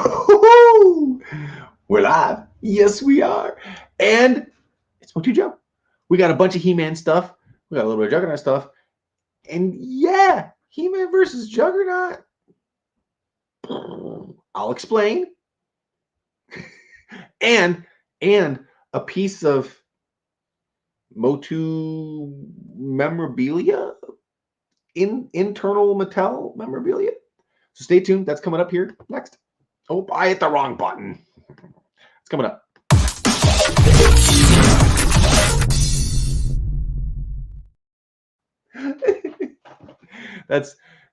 Woo-hoo-hoo! We're live. Yes, we are. And it's Motu Joe. We got a bunch of He-Man stuff. We got a little bit of Juggernaut stuff. And yeah, He-Man versus Juggernaut. I'll explain. and a piece of Motu memorabilia, internal Mattel memorabilia. So stay tuned. That's coming up here next. Oh, I hit the wrong button. It's coming up.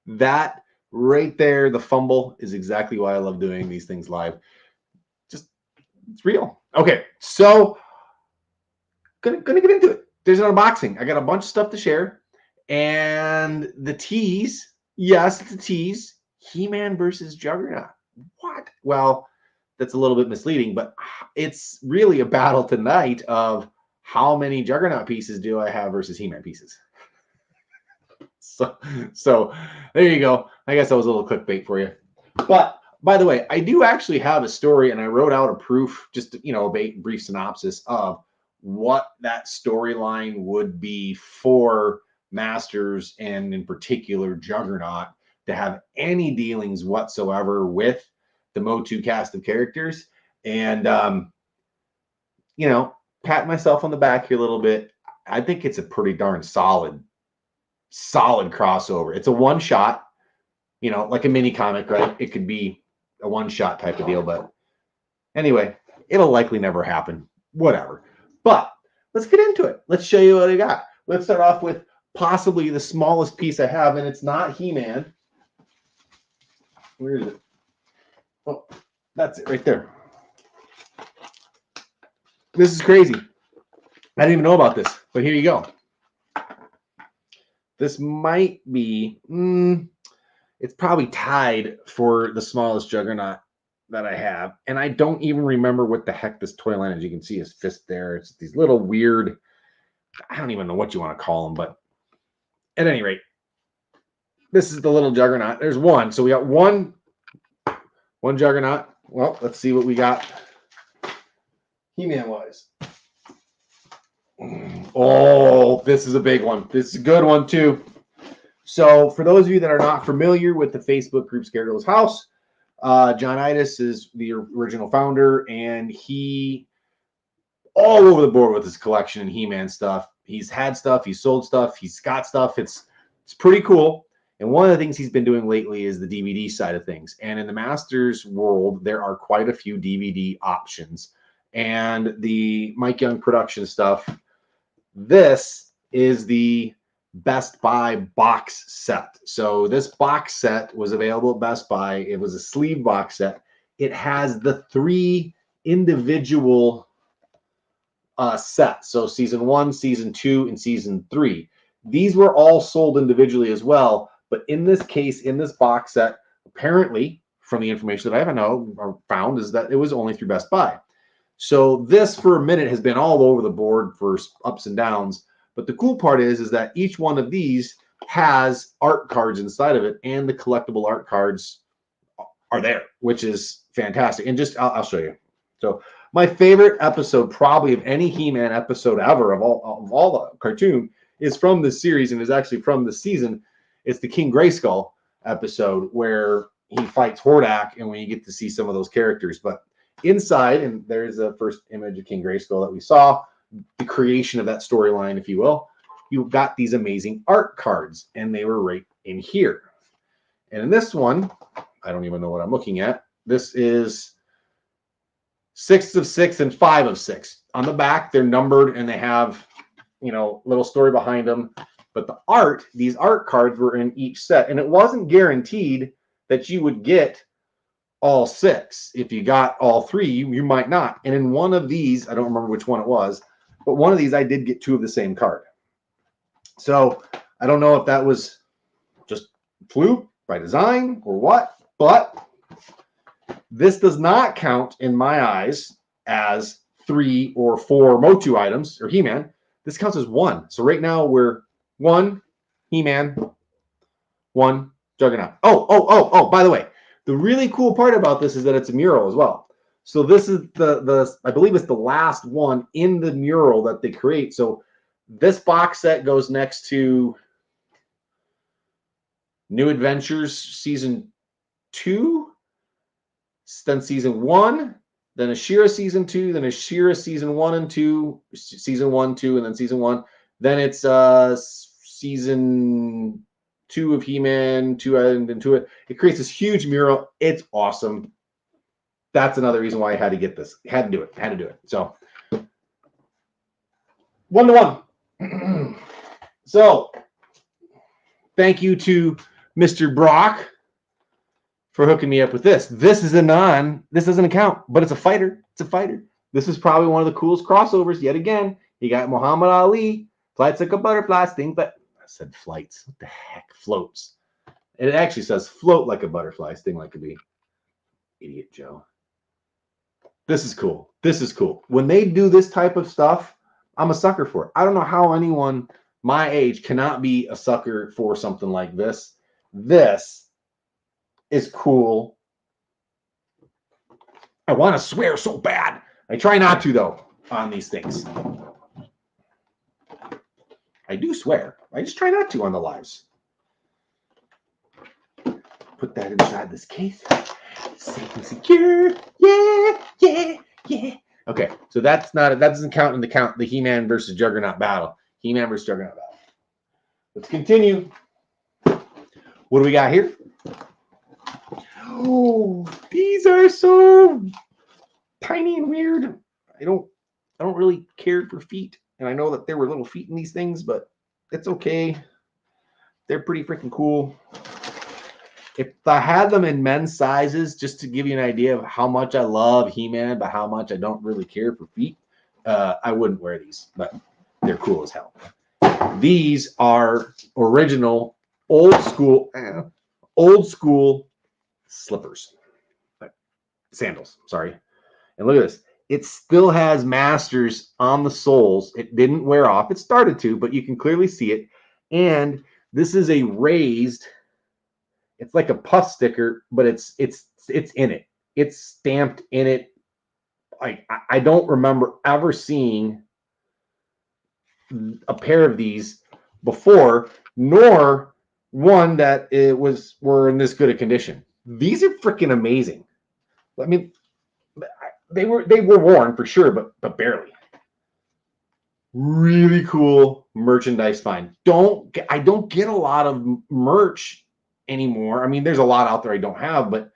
That right there. The fumble is exactly why I love doing these things live. Just, it's real. Okay, so gonna get into it. There's an unboxing. I got a bunch of stuff to share, and the tease. Yes, it's a tease. He-Man versus Juggernaut. What? Well, that's a little bit misleading, but it's really a battle tonight of how many Juggernaut pieces do I have versus He-Man pieces. So there you go. I guess that was a little clickbait for you. But by the way, I do actually have a story, and I wrote out a proof, just a brief synopsis of what that storyline would be for Masters, and in particular Juggernaut, to have any dealings whatsoever with the Motu cast of characters. And pat myself on the back here a little bit. I think it's a pretty darn solid crossover. It's a one shot, like a mini comic, right? It could be a one shot type of deal, but anyway, it'll likely never happen. Whatever. But let's get into it. Let's show you what I got. Let's start off with possibly the smallest piece I have, and it's not He-Man. Where is it? Oh, that's it right there. This is crazy. I didn't even know about this, but here you go. This might be, it's probably tied for the smallest Juggernaut that I have. And I don't even remember what the heck this toy line is. You can see his fist there. It's these little weird, I don't even know what you want to call them, but at any rate, this is the little Juggernaut. There's one. So we got one Juggernaut. Well, let's see what we got He-Man wise. Oh, this is a big one. This is a good one too. So for those of you that are not familiar with the Facebook group Scaregirl's House, John Itis is the original founder, and he all over the board with his collection and He-Man stuff. He's had stuff, he's sold stuff, he's got stuff. It's pretty cool. And one of the things he's been doing lately is the DVD side of things. And in the Masters world, there are quite a few DVD options. And the Mike Young production stuff, this is the Best Buy box set. So this box set was available at Best Buy. It was a sleeve box set. It has the 3 individual sets. So season 1, season 2, and season 3. These were all sold individually as well. But in this case, in this box set, apparently, from the information that I haven't found, is that it was only through Best Buy. So this, for a minute, has been all over the board for ups and downs. But the cool part is that each one of these has art cards inside of it, and the collectible art cards are there, which is fantastic. And I'll show you. So my favorite episode, probably of any He-Man episode ever, of all the cartoon, is from this series, and is actually from this season. It's the King Grayskull episode where he fights Hordak, and when you get to see some of those characters. But inside, and there's the first image of King Grayskull that we saw, the creation of that storyline, if you will, you've got these amazing art cards, and they were right in here. And in this one, I don't even know what I'm looking at. This is 6 of 6 and 5 of 6. On the back, they're numbered, and they have, little story behind them. But these art cards were in each set, and it wasn't guaranteed that you would get all 6. If you got all 3, you might not. And in one of these, I don't remember which one it was, but one of these I did get 2 of the same card. So I don't know if that was just fluke by design or what, but this does not count in my eyes as 3 or 4 Motu items or He-Man. This counts as 1. So right now we're 1 He-Man, 1 Juggernaut. Oh, by the way, The really cool part about this is that it's a mural as well. So this is the I believe it's the last one in the mural that they create. So this box set goes next to New Adventures Season 2, then Season 1, then Ashira Season 2, then Ashira Season 1 and 2, Season 1, 2, and then Season 1. Then it's Season 2 of He-Man, 2 and 2. It creates this huge mural. It's awesome. That's another reason why I had to get this. Had to do it. So 1-to-1. So thank you to Mr. Brock for hooking me up with this. This doesn't count, but it's a fighter. It's a fighter. This is probably one of the coolest crossovers yet again. You got Muhammad Ali, flights like a butterfly, sting, but I said flights. What the heck? Floats. It actually says float like a butterfly, sting like a bee. Idiot Joe. This is cool. This is cool. When they do this type of stuff, I'm a sucker for it. I don't know how anyone my age cannot be a sucker for something like this. This is cool. I want to swear so bad. I try not to, though, on these things. I do swear. I just try not to on the lives. Put that inside this case. Safe and secure. Yeah. Okay, so that doesn't count in the He-Man versus Juggernaut battle. He-Man versus Juggernaut battle. Let's continue. What do we got here? Oh, these are so tiny and weird. I don't really care for feet, and I know that there were little feet in these things, but it's okay. They're pretty freaking cool. If I had them in men's sizes, just to give you an idea of how much I love He-Man, but how much I don't really care for feet, I wouldn't wear these, but they're cool as hell. These are original, old school slippers, sandals, sorry. And look at this. It still has masters on the soles. It didn't wear off. It started to, but you can clearly see it. And this is a raised, it's like a puff sticker, but it's in it. It's stamped in it. I don't remember ever seeing a pair of these before, nor one that were in this good a condition. These are freaking amazing. I mean, they were worn for sure, but barely. Really cool merchandise find. I don't get a lot of merch anymore. I mean, there's a lot out there I don't have, but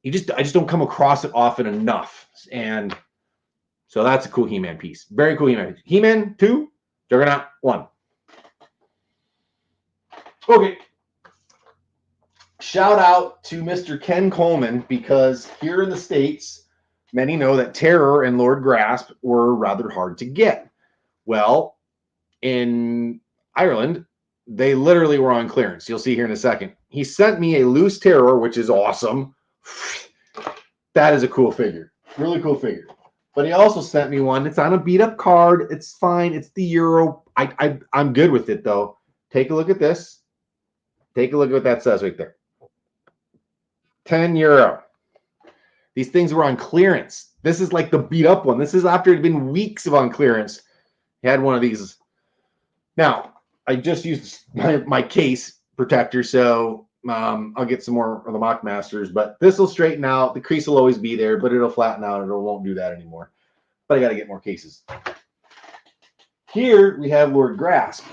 I just don't come across it often enough. And so that's a cool He-Man piece. Very cool He-Man. He-Man 2, Juggernaut 1. Okay. Shout out to Mr. Ken Coleman, because here in the States, many know that Terror and Lord Grasp were rather hard to get. Well, in Ireland, they literally were on clearance. You'll see here in a second. He sent me a loose Terror, which is awesome. That is a cool figure. Really cool figure. But he also sent me one. It's on a beat-up card. It's fine. It's the Euro. I'm good with it, though. Take a look at this. Take a look at what that says right there. 10 euro. These things were on clearance. This is like the beat-up one. This is after it had been weeks of on clearance. He had one of these. Now, I just used my case protector, so I'll get some more of the Mock Masters, but this will straighten out. The crease will always be there, but it'll flatten out and it won't do that anymore. But I got to get more cases. Here we have Lord Grasp.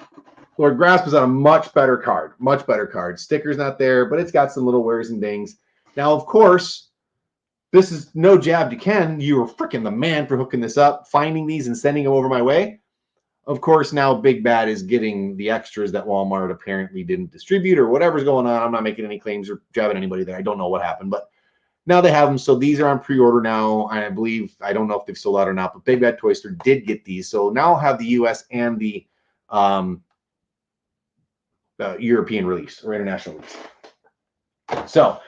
Lord Grasp is on a much better card. Much better card. Sticker's not there, but it's got some little wears and dings. Now, of course, this is no jab to Ken. You were freaking the man for hooking this up, finding these and sending them over my way. Of course, now Big Bad is getting the extras that Walmart apparently didn't distribute or whatever's going on. I'm not making any claims or jabbing anybody there. I don't know what happened, but now they have them. So these are on pre-order now. I believe, I don't know if they've sold out or not, but Big Bad Toy Store did get these. So now I'll have the US and the European release or international release. So,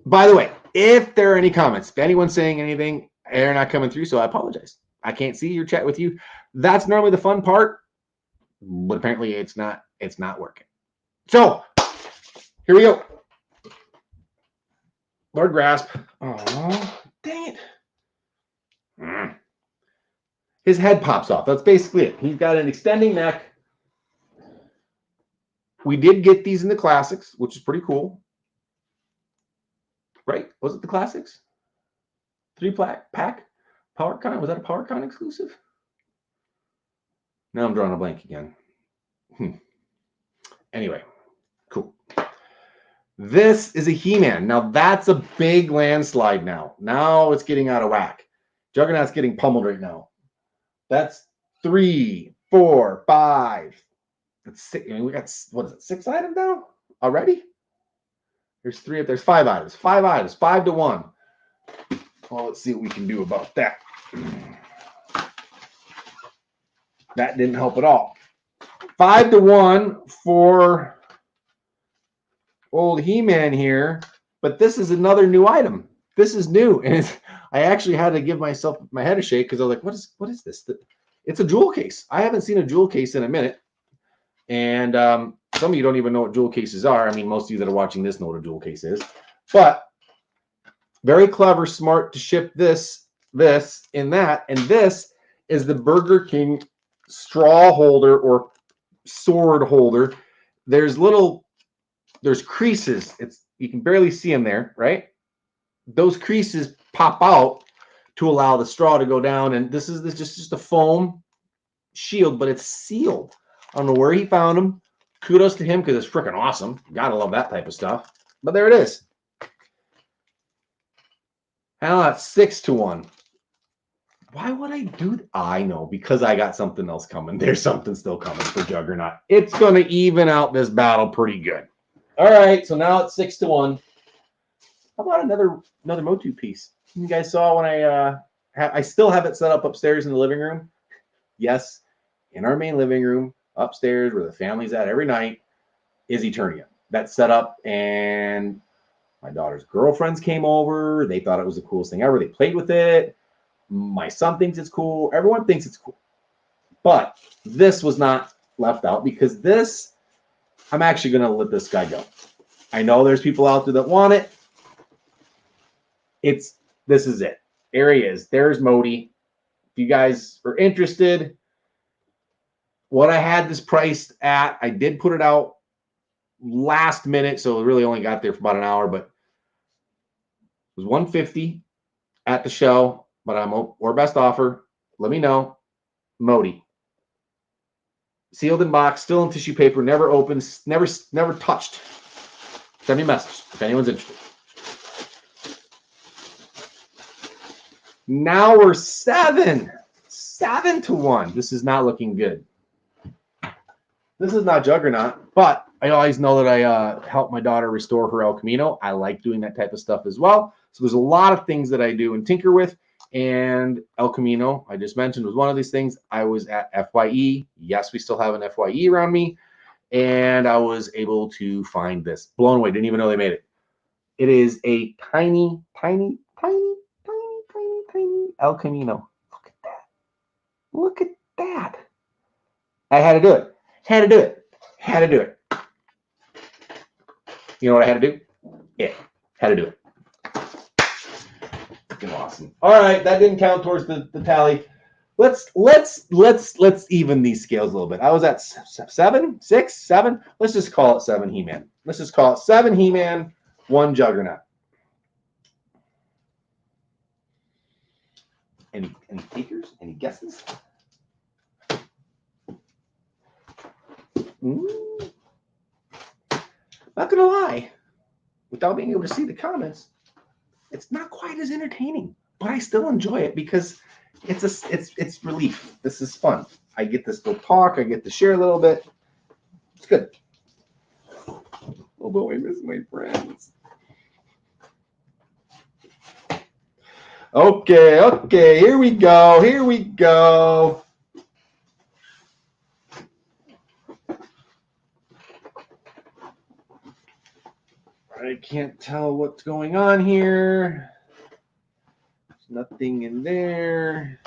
by the way, if there are any comments, if anyone's saying anything, they're not coming through, so I apologize. I can't see your chat with you. That's normally the fun part, but apparently it's not working. So, here we go. Lord Grasp. Oh, dang it. His head pops off. That's basically it. He's got an extending neck. We did get these in the classics, which is pretty cool. Right? Was it the classics? 3-pack? PowerCon? Was that a PowerCon exclusive? Now I'm drawing a blank again. Anyway, cool. This is a He-Man. Now that's a big landslide now. Now it's getting out of whack. Juggernaut's getting pummeled right now. That's 3, 4, 5. That's 6. I mean, we got, what is it, 6 items now already? There's 3. There's 5 items. 5 items. 5-1. Well, let's see what we can do about that. That didn't help at all. 5-1 for old He-Man here, but this is another new item. This is new, and I actually had to give myself my head a shake because I was like, what is this? It's a jewel case. I haven't seen a jewel case in a minute, and some of you don't even know what jewel cases are. I mean, most of you that are watching this know what a jewel case is, but very clever, smart to ship this, in that, and this is the Burger King straw holder or sword holder. There's creases. You can barely see them there, right? Those creases pop out to allow the straw to go down, and this is just a foam shield, but it's sealed. I don't know where he found them. Kudos to him because it's freaking awesome. Gotta love that type of stuff. But there it is. Now that's 6-1. Why would I do that? I know, because I got something else coming. There's something still coming for Juggernaut. It's going to even out this battle pretty good. All right, so now it's 6-1. How about another Motu piece? You guys saw when I still have it set up upstairs in the living room. Yes, in our main living room, upstairs where the family's at every night, is Eternia. That's set up, and my daughter's girlfriends came over. They thought it was the coolest thing ever. They played with it. My son thinks it's cool. Everyone thinks it's cool. But this was not left out because this, I'm actually going to let this guy go. I know there's people out there that want it. This is it. There he is. There's Modi. If you guys are interested, what I had this priced at, I did put it out last minute, so it really only got there for about an hour, but it was $150 at the show, but or best offer. Let me know. Modi. Sealed in box, still in tissue paper, never opened, never touched. Send me a message if anyone's interested. Now we're 7-1. This is not looking good. This is not Juggernaut, but I always know that I help my daughter restore her El Camino. I like doing that type of stuff as well. So there's a lot of things that I do and tinker with. And El Camino, I just mentioned, was one of these things. I was at FYE. Yes, we still have an FYE around me. And I was able to find this. Blown away. Didn't even know they made it. It is a tiny El Camino. Look at that. I had to do it. Had to do it. You know what I had to do? Yeah, had to do it. Freaking awesome. All right, that didn't count towards the tally. Let's even these scales a little bit. I was at 7, 6, 7. Let's just call it 7 He-Man. Let's just call it 7 He-Man, 1 Juggernaut. Any takers? Any guesses? Not gonna lie, without being able to see the comments, it's not quite as entertaining, but I still enjoy it because it's relief. This is fun. I get to still talk. I get to share a little bit. It's good. Although I miss my friends. Okay, here we go. I can't tell what's going on here. There's nothing in there.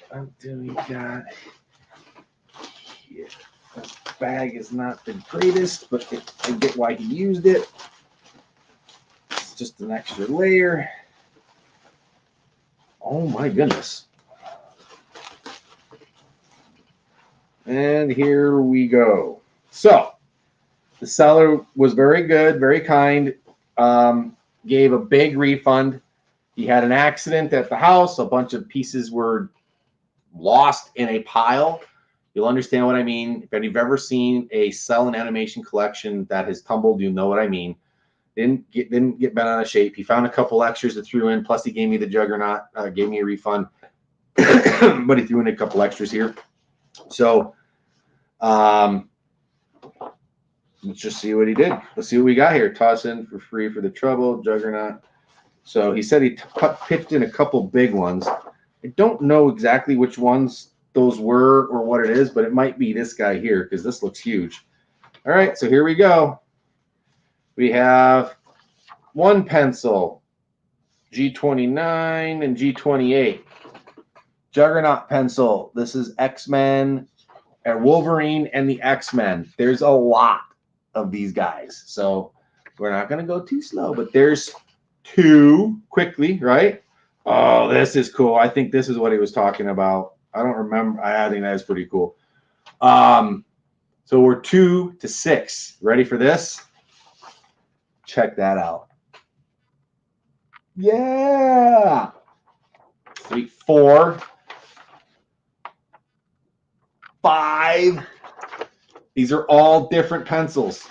What do we got here? Bag is not the greatest, but I get why he used it. It's just an extra layer. Oh my goodness. And here we go. So the seller was very good, very kind, gave a big refund. He had an accident at the house. A bunch of pieces were lost in a pile. You'll understand what I mean. If you've ever seen a cell and animation collection that has tumbled, you know what I mean. Didn't get bent out of shape. He found a couple extras that threw in, plus he gave me the Juggernaut, gave me a refund, but he threw in a couple extras here. So let's just see what he did. Let's see what we got here. Toss in for free for the trouble, Juggernaut. So he said he pitched in a couple big ones. I don't know exactly which ones those were or what it is, but it might be this guy here because this looks huge. All right, so here we go. We have one pencil, G29 and G28. Juggernaut pencil. This is X-Men and Wolverine and the X-Men. There's a lot of these guys. So we're not going to go too slow, but there's two quickly, right? Oh, this is cool. I think this is what he was talking about. I don't remember. I think that is pretty cool. So we're 2 to 6. Ready for this? Check that out. Yeah. 3, 4, 5. These are all different pencils.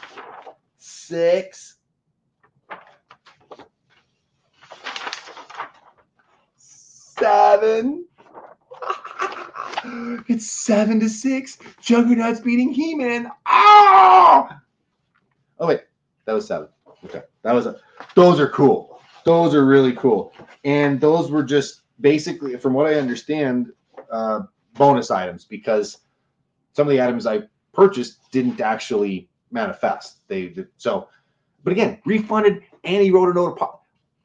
6. 7. It's 7 to 6. Juggernaut's beating He-Man. Oh! Oh wait, that was 7. Okay, those are cool. Those are really cool, and those were just basically, from what I understand, bonus items because some of the items I purchased didn't actually manifest. So, but again, refunded, and he wrote a note.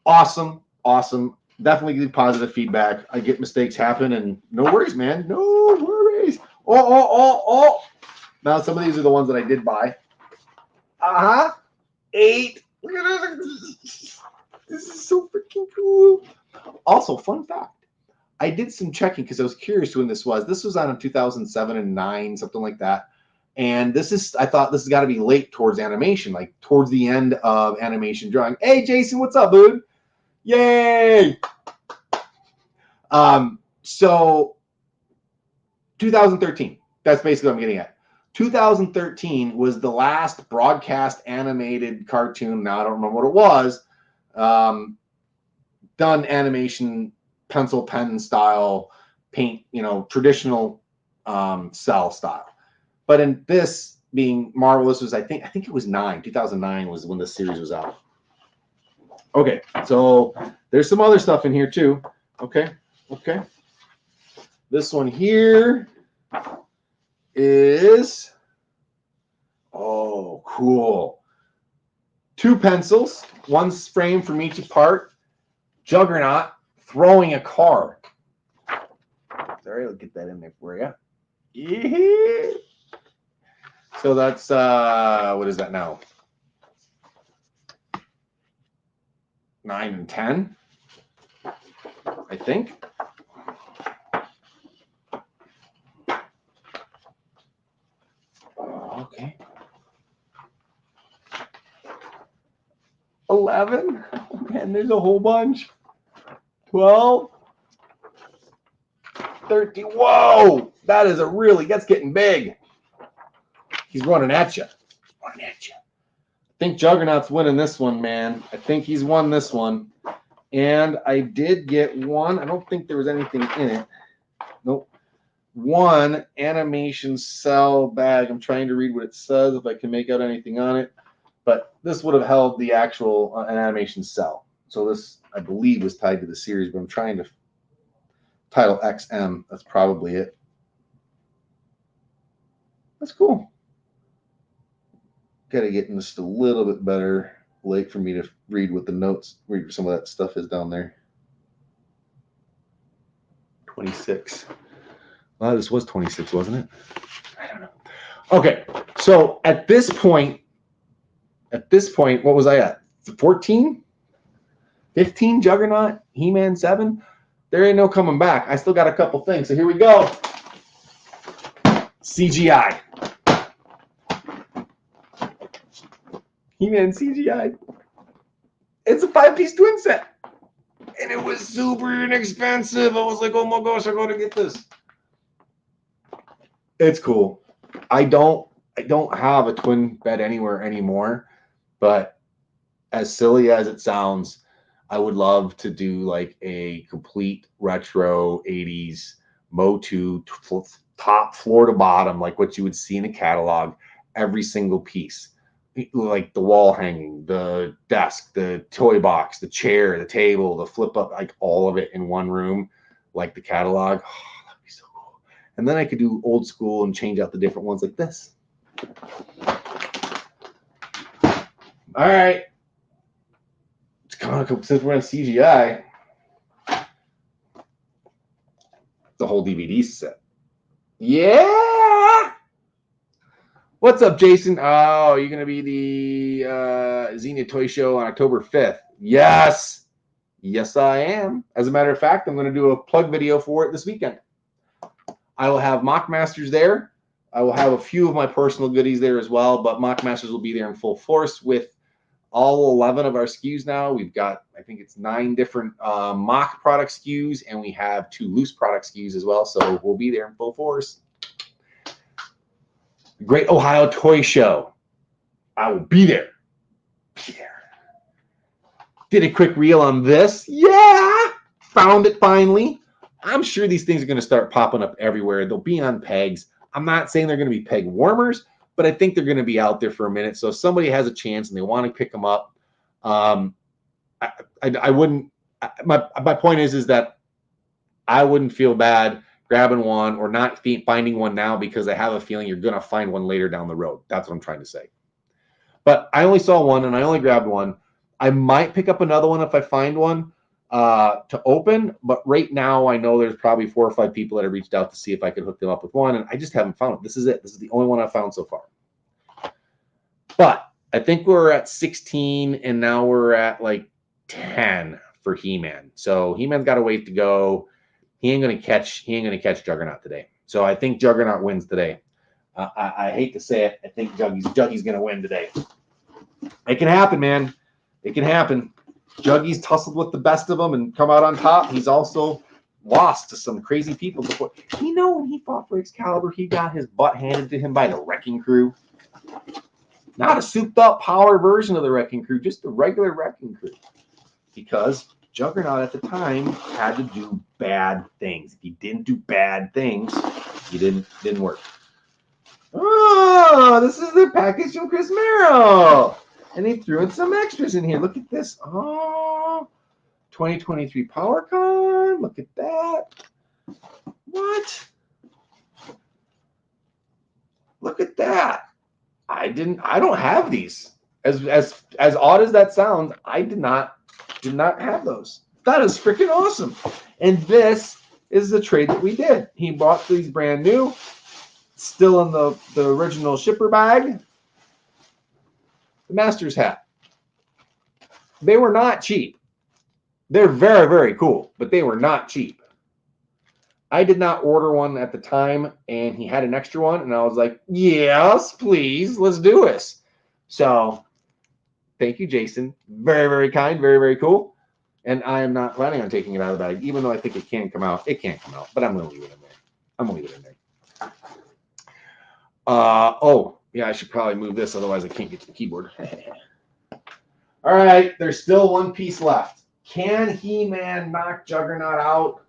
Awesome. Definitely give positive feedback. I get mistakes happen, and no worries, man. No worries. Oh. Now, some of these are the ones that I did buy. 8. Look at this. This is so freaking cool. Also, fun fact. I did some checking because I was curious when this was. This was on in 2007 and 9, something like that. And I thought this has got to be late towards animation, like towards the end of animation drawing. Hey, Jason, what's up, dude? Yay! So 2013. That's basically what I'm getting at. 2013 was the last broadcast animated cartoon. Now I don't remember what it was. Done animation, pencil pen style, paint, traditional cell style. But in this being Marvelous was I think it was 2009 was when the series was out. Okay, so there's some other stuff in here too. Okay. This one here is, oh, cool. 2 pencils, 1 frame from each part. Juggernaut throwing a car. Sorry, I'll get that in there for you. Yeah. So that's, what is that now? 9 and 10, I think. Okay. 11. Oh, man, there's a whole bunch. 12. 13. Whoa! That's getting big. He's running at you. I think Juggernaut's winning this one, man. I think he's won this one. And I did get one. I don't think there was anything in it. Nope. 1 animation cell bag. I'm trying to read what it says, if I can make out anything on it. But this would have held the actual an animation cell. So this, I believe, was tied to the series, but I'm trying to title XM. That's probably it. That's cool. Got to get just a little bit better light for me to read what the notes, read some of that stuff is down there. 26. Well, this was 26, wasn't it? I don't know. Okay, so at this point, what was I at? 14? 15 Juggernaut, He-Man 7? There ain't no coming back. I still got a couple things. So here we go. CGI. He-Man CGI. It's a 5-piece twin set. And it was super inexpensive. I was like, oh my gosh, I gotta get this. It's cool. I don't have a twin bed anywhere anymore, but as silly as it sounds, I would love to do like a complete retro 80s Motu top floor to bottom, like what you would see in a catalog, every single piece. Like the wall hanging, the desk, the toy box, the chair, the table, the flip up, like all of it in one room, like the catalog. Oh, that'd be so cool. And then I could do old school and change out the different ones like this. All right. Since we're on CGI, the whole DVD set. Yeah. What's up, Jason? Oh, you're gonna be the Xenia Toy Show on October 5th. Yes, yes, I am. As a matter of fact, I'm gonna do a plug video for it this weekend. I will have Mock Masters there. I will have a few of my personal goodies there as well, but Mock Masters will be there in full force with all 11 of our SKUs now. We've got, I think it's 9 different mock product SKUs, and we have 2 loose product SKUs as well. So we'll be there in full force. Great Ohio Toy Show. I will be there. Did a quick reel on this. Yeah, found it finally. I'm sure these things are going to start popping up everywhere. They'll be on pegs. I'm not saying they're going to be peg warmers, but I think they're going to be out there for a minute. So if somebody has a chance and they want to pick them up, I wouldn't. My point is that I wouldn't feel bad grabbing one or not finding one now, because I have a feeling you're going to find one later down the road. That's what I'm trying to say. But I only saw one and I only grabbed one. I might pick up another one if I find one to open. But right now, I know there's probably 4 or 5 people that have reached out to see if I could hook them up with one. And I just haven't found it. This is it. This is the only one I've found so far. But I think we're at 16 and now we're at like 10 for He-Man. So He-Man's got a ways to go. He ain't gonna catch Juggernaut today. So I think Juggernaut wins today. I hate to say it. I think Juggy's gonna win today. It can happen, man. It can happen. Juggy's tussled with the best of them and come out on top. He's also lost to some crazy people before. You know, when he fought for Excalibur, he got his butt handed to him by the Wrecking Crew. Not a souped up power version of the Wrecking Crew, just the regular Wrecking Crew. Because Juggernaut at the time had to do bad things. If he didn't do bad things, he didn't work. Oh, this is the package from Chris Merrill. And he threw in some extras in here. Look at this. Oh, 2023 PowerCon. Look at that. What? Look at that. I don't have these. As odd as that sounds, I did not have those. That is freaking awesome. And this is the trade that we did. He bought these brand new, still in the original shipper bag. The Master's hat. They were not cheap. They're very, very cool, but they were not cheap. I did not order one at the time, and he had an extra one, and I was like, yes, please, let's do this. So thank you, Jason. Very, very kind, very, very cool. And I am not planning on taking it out of the bag, even though I think it can come out. It can't come out, but I'm going to leave it in there. I'm going to leave it in there. Oh, yeah, I should probably move this, otherwise I can't get to the keyboard. All right, there's still one piece left. Can He-Man knock Juggernaut out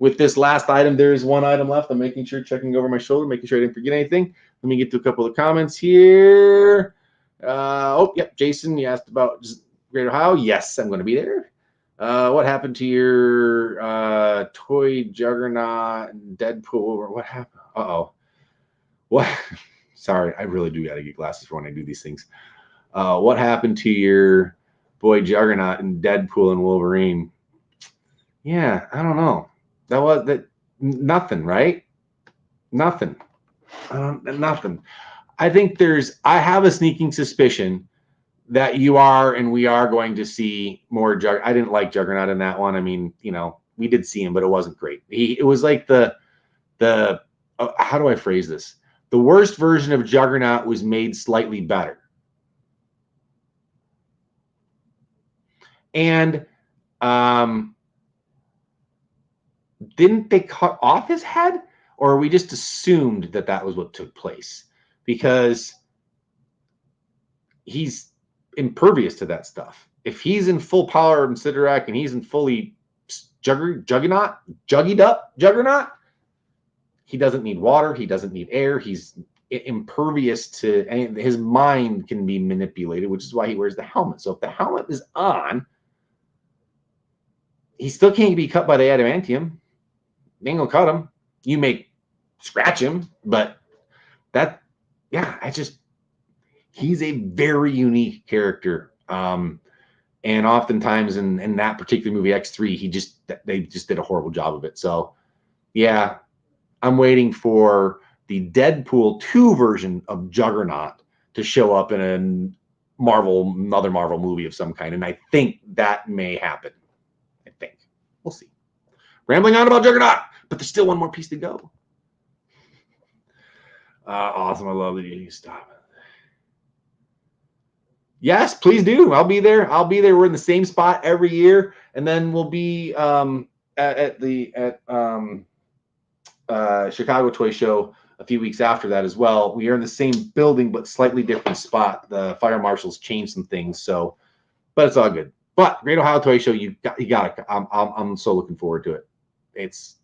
with this last item? There is one item left. I'm making sure, checking over my shoulder, making sure I didn't forget anything. Let me get to a couple of comments here. Yep, Jason, you asked about Great Ohio. Yes, I'm going to be there. What happened to your toy Juggernaut and Deadpool? What happened? Uh-oh. What? Sorry, I really do got to get glasses for when I do these things. What happened to your boy Juggernaut and Deadpool and Wolverine? Yeah, I don't know. That was nothing, right? Nothing. Nothing. I think I have a sneaking suspicion that we are going to see more I didn't like Juggernaut in that one. I mean, we did see him, but it wasn't great. It was like how do I phrase this? The worst version of Juggernaut was made slightly better. And didn't they cut off his head? Or we just assumed that was what took place? Because he's impervious to that stuff. If he's in full power of Sidorak and he's in fully Juggernaut, he doesn't need water. He doesn't need air. He's impervious to anything. His mind can be manipulated, which is why he wears the helmet. So if the helmet is on, he still can't be cut by the adamantium. They ain't gonna cut him. You may scratch him, but he's a very unique character. And oftentimes in that particular movie, X3, they just did a horrible job of it. So yeah, I'm waiting for the Deadpool 2 version of Juggernaut to show up in another Marvel movie of some kind. And I think that may happen. I think. We'll see. Rambling on about Juggernaut, but there's still one more piece to go. Awesome. I love that you stop. Yes, please do. I'll be there. We're in the same spot every year. And then we'll be at Chicago Toy Show a few weeks after that as well. We are in the same building, but slightly different spot. The fire marshals changed some things. But it's all good. But Great Ohio Toy Show, you got it. I'm so looking forward to it. It's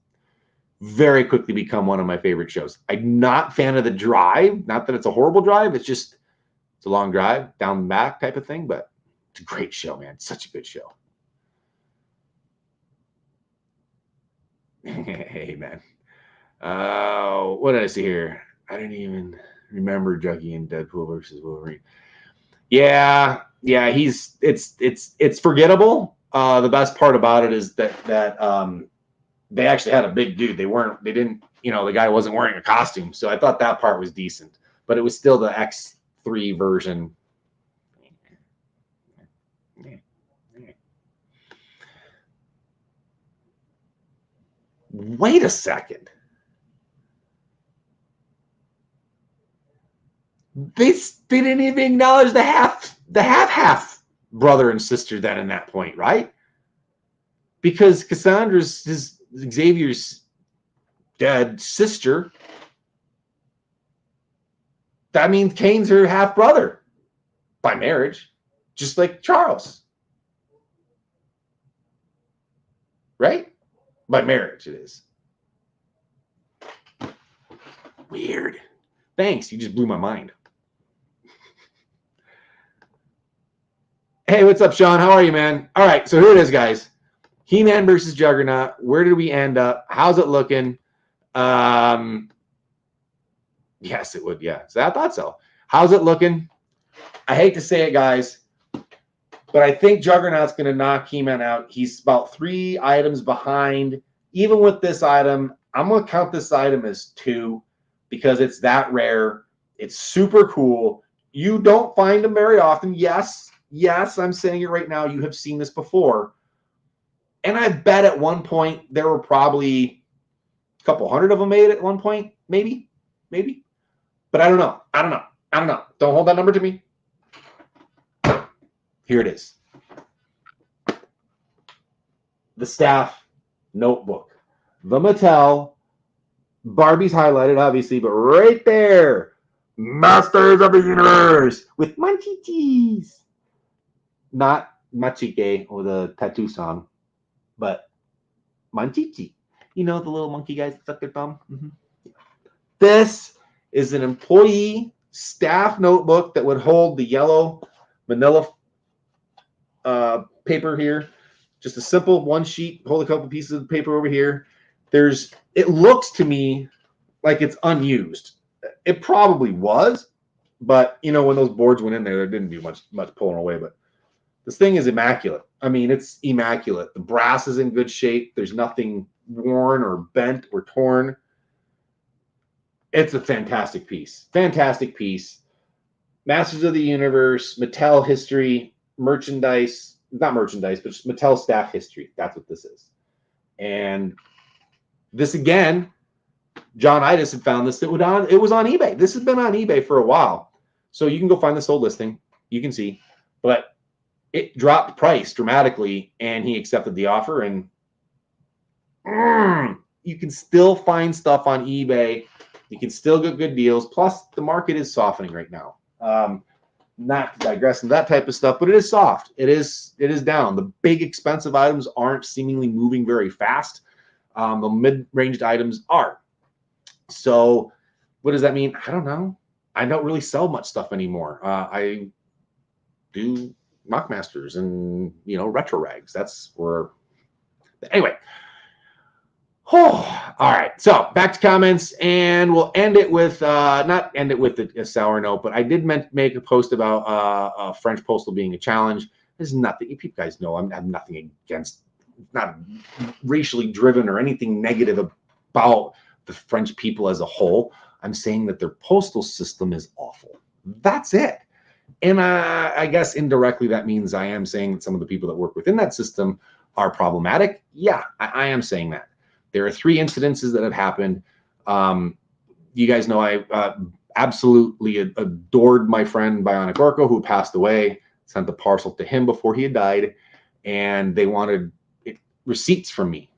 very quickly become one of my favorite shows. I'm not a fan of the drive. Not that it's a horrible drive. It's a long drive down the back type of thing, but it's a great show, man. It's such a good show. Hey, man. What did I see here? I didn't even remember Juggy and Deadpool versus Wolverine. Yeah. It's forgettable. The best part about it is that they actually had a big dude. They didn't, the guy wasn't wearing a costume. So I thought that part was decent, but it was still the X3 version. Wait a second. They didn't even acknowledge the half brother and sister then in that point, right? Because Cassandra's Xavier's dead sister. That means Kane's her half brother by marriage, just like Charles. Right? By marriage it is. Weird. Thanks. You just blew my mind. Hey, what's up, Sean? How are you, man? All right, so here it is, guys. He-Man versus Juggernaut. Where did we end up? How's it looking? Yes, it would. Yeah, so I thought so. How's it looking? I hate to say it, guys, but I think Juggernaut's going to knock He-Man out. He's about 3 items behind. Even with this item, I'm going to count this item as 2 because it's that rare. It's super cool. You don't find them very often. Yes, I'm saying it right now. You have seen this before. And I bet at one point there were probably a couple hundred of them made at one point. Maybe. But I don't know. Don't hold that number to me. Here it is. The staff notebook. The Mattel. Barbie's highlighted, obviously, but right there. Masters of the Universe with Munchies. Not Machike or the tattoo song, but Manchichi. You know, the little monkey guys that suck their thumb? Mm-hmm. This is an employee staff notebook that would hold the yellow manila paper here. Just a simple one sheet, hold a couple pieces of paper over here. It looks to me like it's unused. It probably was, but when those boards went in there didn't do much pulling away, but this thing is immaculate. I mean, it's immaculate. The brass is in good shape. There's nothing worn or bent or torn. It's a fantastic piece. Fantastic piece. Masters of the Universe, Mattel history, merchandise, not merchandise, but just Mattel staff history. That's what this is. And this again, John Idis had found this. It was on eBay. This has been on eBay for a while. So you can go find this old listing. You can see. But it dropped price dramatically, and he accepted the offer. And you can still find stuff on eBay. You can still get good deals. Plus, the market is softening right now. Not to digress into that type of stuff, but it is soft. It is down. The big expensive items aren't seemingly moving very fast. The mid-ranged items are. So what does that mean? I don't know. I don't really sell much stuff anymore. I do Mockmasters and, retro rags. That's where, anyway. Oh, all right. So back to comments, and we'll end it with not end it with a sour note, but I did make a post about French postal being a challenge. There's nothing. You guys know I have nothing against, not racially driven or anything negative about the French people as a whole. I'm saying that their postal system is awful. That's it. And I guess indirectly that means I am saying that some of the people that work within that system are problematic. Yeah, I am saying that. There are 3 incidences that have happened. You guys know I absolutely adored my friend Bionic Orko, who passed away. Sent the parcel to him before he had died, and they wanted receipts from me,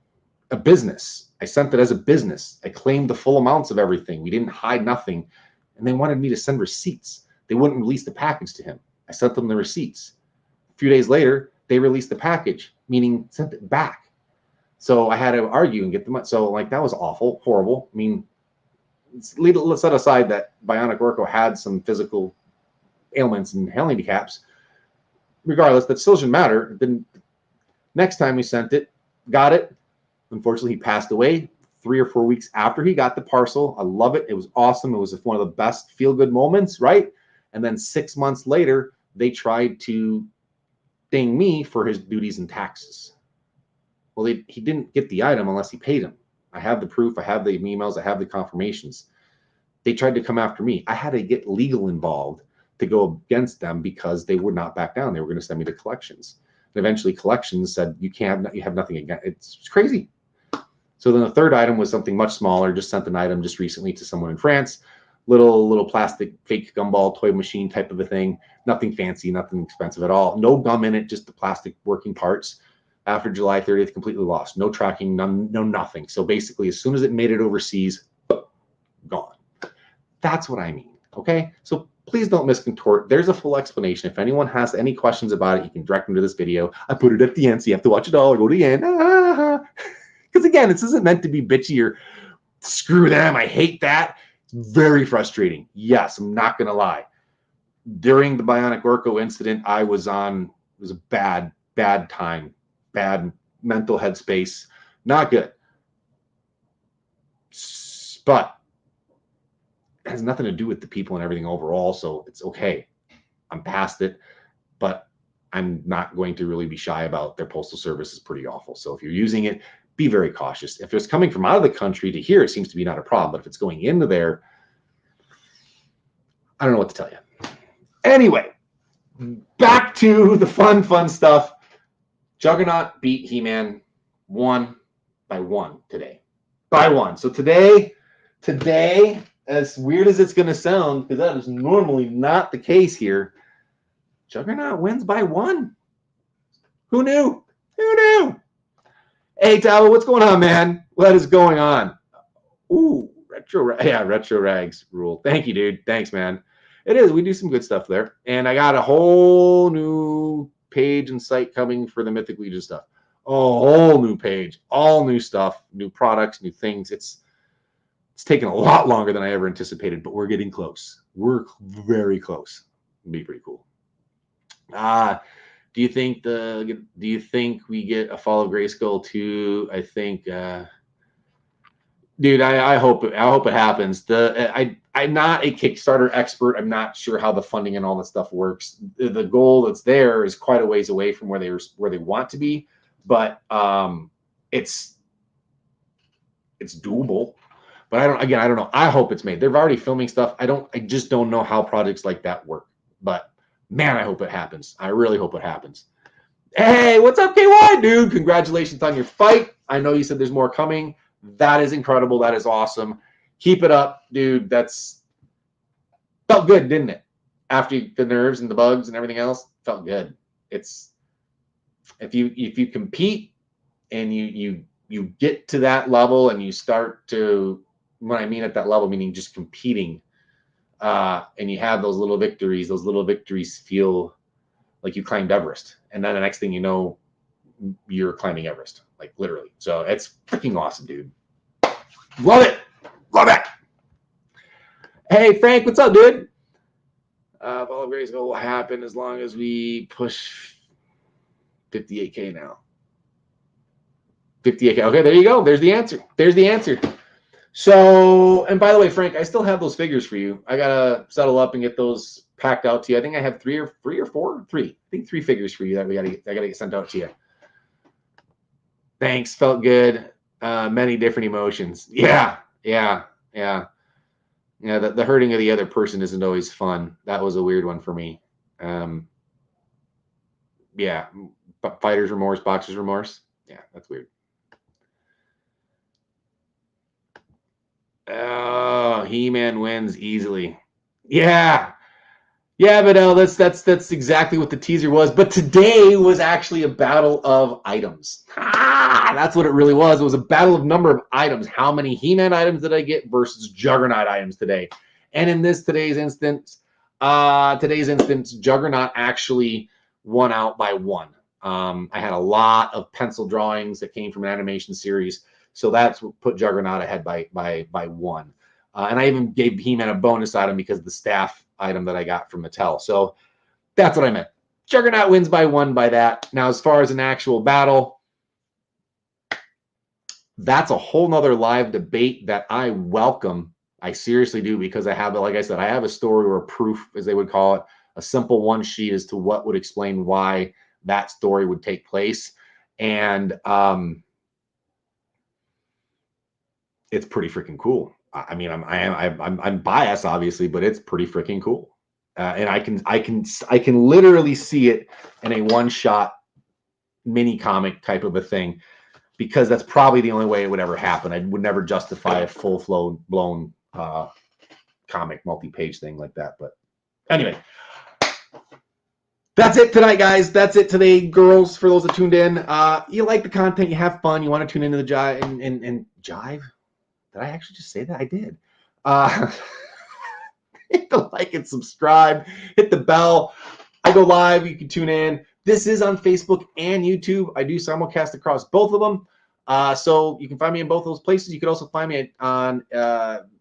a business. I sent it as a business. I claimed the full amounts of everything. We didn't hide nothing, and they wanted me to send receipts. They wouldn't release the package to him. I sent them the receipts. A few days later, they released the package, meaning sent it back. So I had to argue and get them. So that was awful, horrible. I mean, let's set aside that Bionic Orko had some physical ailments and handicaps. Regardless, that still doesn't matter. Then next time we sent it, got it. Unfortunately, he passed away 3 or 4 weeks after he got the parcel. I love it. It was awesome. It was one of the best feel-good moments, right? And then 6 months later, they tried to ding me for his duties and taxes. Well, he didn't get the item unless he paid him. I have the proof. I have the emails. I have the confirmations. They tried to come after me. I had to get legal involved to go against them because they would not back down. They were going to send me to collections. And eventually collections said, you have nothing again. It's crazy. So then the third item was something much smaller. Just sent an item just recently to someone in France. Little plastic fake gumball toy machine type of a thing. Nothing fancy, nothing expensive at all. No gum in it, just the plastic working parts. After July 30th, completely lost. No tracking, no nothing. So basically, as soon as it made it overseas, gone. That's what I mean, okay? So please don't miskontort. There's a full explanation. If anyone has any questions about it, you can direct them to this video. I put it at the end, so you have to watch it all or go to the end. Because again, this isn't meant to be bitchy or screw them. I hate that. It's very frustrating. Yes, I'm not going to lie. During the Bionic Orko incident, it was a bad time. Bad mental headspace, not good. But it has nothing to do with the people and everything overall, so it's okay. I'm past it, but I'm not going to really be shy about their postal service is pretty awful. So if you're using it, be very cautious. If it's coming from out of the country to here, it seems to be not a problem. But if it's going into there, I don't know what to tell you. Anyway, back to the fun stuff. Juggernaut beat He-Man 1 by 1 today. By 1. So today, as weird as it's going to sound, because that is normally not the case here, Juggernaut wins by 1. Who knew? Hey, Tao, what's going on, man? What is going on? Ooh, retro rags rule. Thank you, dude. Thanks, man. It is. We do some good stuff there. And I got a whole new page and site coming for the Mythic Legion stuff. A whole new page, all new stuff, new products, new things. It's taken a lot longer than I ever anticipated, but we're getting close. We're very close. It'll be pretty cool. Do you think we get a Fall of Grayskull too? I think dude, I hope it happens. I'm not a Kickstarter expert. I'm not sure how the funding and all that stuff works. The goal that's there is quite a ways away from where they want to be, but it's doable. But I don't know. I hope it's made. They're already filming stuff. I just don't know how projects like that work. But man, I hope it happens. I really hope it happens. Hey, what's up, KY, dude? Congratulations on your fight. I know you said there's more coming. That is incredible. That is awesome. Keep it up, dude. That's felt good, didn't it? After the nerves and the bugs and everything else, felt good. It's if you compete and you get to that level and you start to, what I mean at that level, meaning just competing, and you have those little victories feel like you climbed Everest. And then the next thing you know, you're climbing Everest, like literally. So it's freaking awesome, dude. Love it. Love it. Hey, Frank, what's up, dude? All of Grace will happen as long as we push 58K now. 58K. Okay, there you go. There's the answer. There's the answer. So, and by the way, Frank, I still have those figures for you. I gotta settle up and get those packed out to you. I think I have three or four. I think 3 figures for you that I gotta get sent out to you. Thanks. Felt good. Many different emotions. Yeah. The hurting of the other person isn't always fun. That was a weird one for me. Yeah. Fighter's remorse, boxer's remorse. Yeah, that's weird. Oh, He-Man wins easily. Yeah, but that's exactly what the teaser was. But today was actually a battle of items. That's what it really was. It was a battle of number of items. How many He-Man items did I get versus Juggernaut items today? And in today's instance, Juggernaut actually won out by 1. I had a lot of pencil drawings that came from an animation series. So that's what put Juggernaut ahead by 1. And I even gave He-Man a bonus item because of the staff item that I got from Mattel. So that's what I meant. Juggernaut wins by 1 by that. Now, as far as an actual battle, that's a whole nother live debate that I welcome. I seriously do, because I have, like I said, I have a story or a proof, as they would call it, a simple one sheet as to what would explain why that story would take place. And it's pretty freaking cool. I mean, I'm biased, obviously, but it's pretty freaking cool. And I can literally see it in a one-shot mini comic type of a thing, because that's probably the only way it would ever happen. I would never justify a full-blown comic multi-page thing like that. But anyway, that's it tonight, guys. That's it today, girls. For those that tuned in, you like the content, you have fun, you want to tune into the jive and jive. Did I actually just say that? I did. Hit the like and subscribe. Hit the bell. I go live. You can tune in. This is on Facebook and YouTube. I do simulcast across both of them. So you can find me in both those places. You can also find me on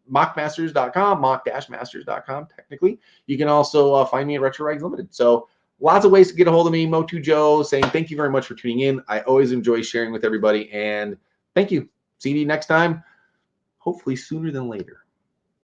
mockmasters.com, mock-masters.com, technically. You can also find me at Retro Rags Limited. So lots of ways to get a hold of me. Motu Joe saying thank you very much for tuning in. I always enjoy sharing with everybody. And thank you. See you next time. Hopefully sooner than later.